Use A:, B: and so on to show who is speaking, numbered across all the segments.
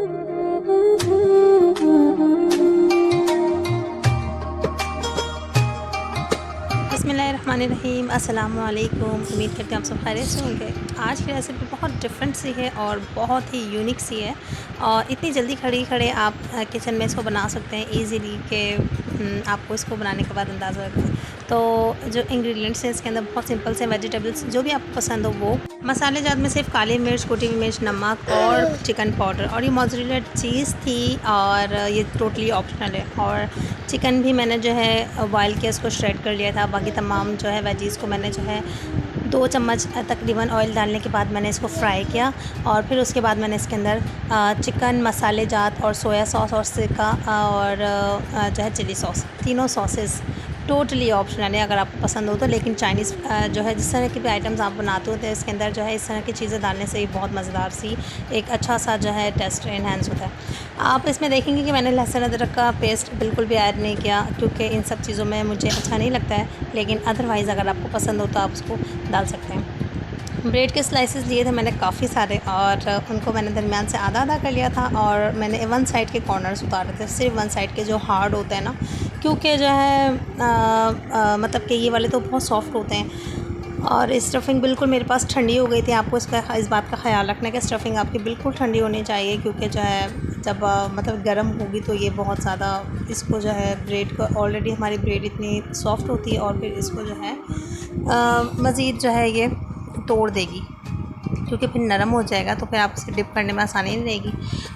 A: बिस्मिल्लाहिर्रहमानिर्रहीम, अस्सलाम वालेकुम। उम्मीद करते हैं आप सब खैरियत से होंगे। आज की रेसिपी बहुत डिफरेंट सी है और बहुत ही यूनिक सी है और इतनी जल्दी खड़े खड़े आप किचन में इसको बना सकते हैं ईज़िली कि आपको इसको बनाने के बाद अंदाज़ा होगा। तो जो इंग्रेडिएंट्स हैं इसके अंदर बहुत सिंपल से वेजिटेबल्स जो भी आपको पसंद हो वो। मसाले जात में सिर्फ काली मिर्च, कुटी हुई मिर्च, नमक और चिकन पाउडर और ये मोज़रेला चीज़ थी और ये टोटली ऑप्शनल है। और चिकन भी मैंने जो है बॉयल किया, उसको श्रेड कर लिया था। बाकी तमाम जो है वेजीज़ को मैंने जो है 2 चम्मच तकरीबन ऑयल डालने के बाद मैंने इसको फ्राई किया और फिर उसके बाद मैंने इसके अंदर चिकन मसाले जात और सोया सॉस और सिरका और जो है चिली सॉस, तीनों सॉसेस टोटली ऑप्शनल है अगर आपको पसंद हो तो। लेकिन चाइनीज़ जो है जिस तरह के भी आइटम्स आप बनाते हो तो इसके अंदर जो है इस तरह की चीज़ें डालने से ही बहुत मज़ेदार सी एक अच्छा सा जो है टेस्ट इन्हेंस होता है। आप इसमें देखेंगे कि मैंने लहसुन अदरक का पेस्ट बिल्कुल भी ऐड नहीं किया क्योंकि इन सब चीज़ों में मुझे अच्छा नहीं लगता है, लेकिन अदरवाइज़ अगर आपको पसंद हो तो आप उसको डाल सकते हैं। ब्रेड के स्लाइसेस लिए थे मैंने काफ़ी सारे और उनको मैंने दरमियान से आधा आधा कर लिया था और मैंने वन साइड के कॉर्नर्स उतारे थे, सिर्फ वन साइड के जो हार्ड होते हैं ना, क्योंकि जो है मतलब कि ये वाले तो बहुत सॉफ्ट होते हैं। और स्टफ़िंग बिल्कुल मेरे पास ठंडी हो गई थी। आपको इस बात का ख्याल रखना है कि स्टफ़िंग आपकी बिल्कुल ठंडी होनी चाहिए क्योंकि जो है जब मतलब गर्म होगी तो ये बहुत ज़्यादा इसको जो है ब्रेड को, ऑलरेडी हमारी ब्रेड इतनी सॉफ्ट होती है और फिर इसको जो है मज़ीद जो है ये तोड़ देगी क्योंकि फिर नरम हो जाएगा तो फिर आप इसे डिप करने में आसानी नहीं रहेगी।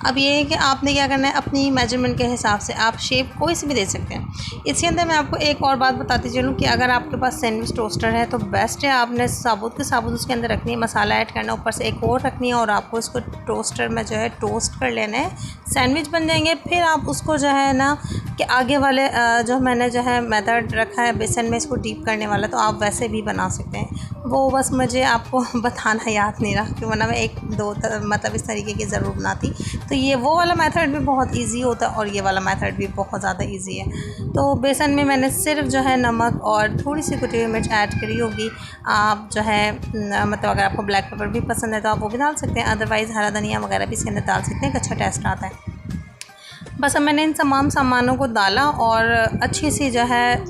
A: अब ये है कि आपने क्या करना है, अपनी मेजरमेंट के हिसाब से आप शेप कोई सी भी दे सकते हैं। इसके अंदर मैं आपको एक और बात बताती चलूँ कि अगर आपके पास सैंडविच टोस्टर है तो बेस्ट है। आपने साबुत के साबुत उसके अंदर रखनी है, मसाला ऐड करना, ऊपर से एक और रखनी है और आपको इसको टोस्टर में जो है टोस्ट कर लेना है, सैंडविच बन जाएंगे। फिर आप उसको जो है ना कि आगे वाले जो मैंने जो है मेथड रखा है बेसन में इसको डीप करने वाला, तो आप वैसे भी बना सकते हैं। वो बस मुझे आपको बताना याद नहीं रहा कि वरना मैं एक दो मतलब इस तरीके की ज़रूर बनाती। तो ये वो वाला मेथड भी बहुत इजी होता है और ये वाला मेथड भी बहुत ज़्यादा इजी है। तो बेसन में मैंने सिर्फ जो है नमक और थोड़ी सी कुटी हुई मिर्च ऐड करी होगी। आप जो है मतलब अगर आपको ब्लैक पेपर भी पसंद है तो आप वो भी डाल सकते हैं, अदरवाइज़ हरा धनिया वगैरह भी इसके अंदर डाल सकते हैं, एक अच्छा टेस्ट आता है। बस अब मैंने इन तमाम सामानों को डाला और अच्छी सी जो है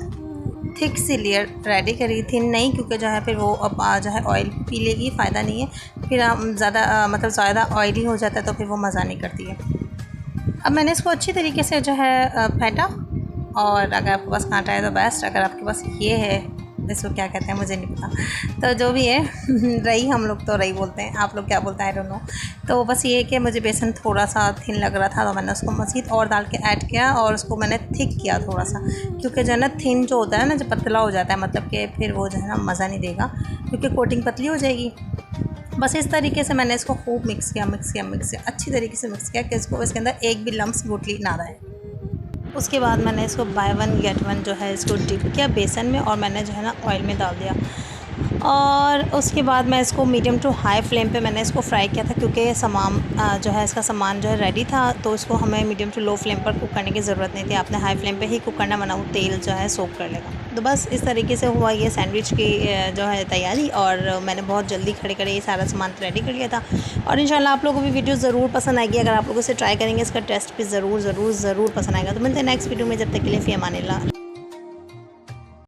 A: थिक सी लेयर रेडी करी थी, नहीं क्योंकि जो है फिर वो अब जो है ऑयल पी लेगी, फ़ायदा नहीं है। फिर हम ज़्यादा मतलब ज़्यादा ऑयली हो जाता है तो फिर वो मज़ा नहीं करती है। अब मैंने इसको अच्छी तरीके से जो है फेंटा और अगर आपके पास कांटा है तो बेस्ट, अगर आपके पास ये है इसको क्या कहते हैं मुझे नहीं पता, तो जो भी है रई, हम लोग तो रई बोलते हैं, आप लोग क्या बोलते हैं आई डोंट नो। तो बस ये है कि मुझे बेसन थोड़ा सा थिन लग रहा था तो मैंने उसको मज़ीद और डाल के ऐड किया और उसको मैंने थिक किया थोड़ा सा, क्योंकि जो है ना थिन जो होता है ना, जो पतला हो जाता है मतलब कि फिर वो जो है ना मज़ा नहीं देगा क्योंकि कोटिंग पतली हो जाएगी। बस इस तरीके से मैंने इसको खूब मिक्स किया अच्छी तरीके से मिक्स किया कि इसको इसके अंदर एक भी लम्स गुठली ना रहे। उसके बाद मैंने इसको बाय वन गेट वन जो है इसको डिप किया बेसन में और मैंने जो है ना ऑयल में डाल दिया और उसके बाद मैं इसको मीडियम टू हाई फ्लेम पे मैंने इसको फ्राई किया था क्योंकि सामान जो है इसका सामान जो है रेडी था, तो इसको हमें मीडियम टू लो फ्लेम पर कुक करने की ज़रूरत नहीं थी। आपने हाई फ्लेम पे ही कुक करना, वरना वो तेल जो है सोक कर लेगा। तो बस इस तरीके से हुआ ये सैंडविच की जो है तैयारी और मैंने बहुत जल्दी खड़े खड़े ये सारा सामान रेडी कर लिया था। और इंशाल्लाह आप लोगों को भी वीडियो ज़रूर पसंद आएगी। अगर आप लोग इसे ट्राई करेंगे इसका टेस्ट भी ज़रूर पसंद आएगा। तो मिलते हैं नेक्स्ट वीडियो में, जब तक के लिए फ़ी अमानिल्लाह।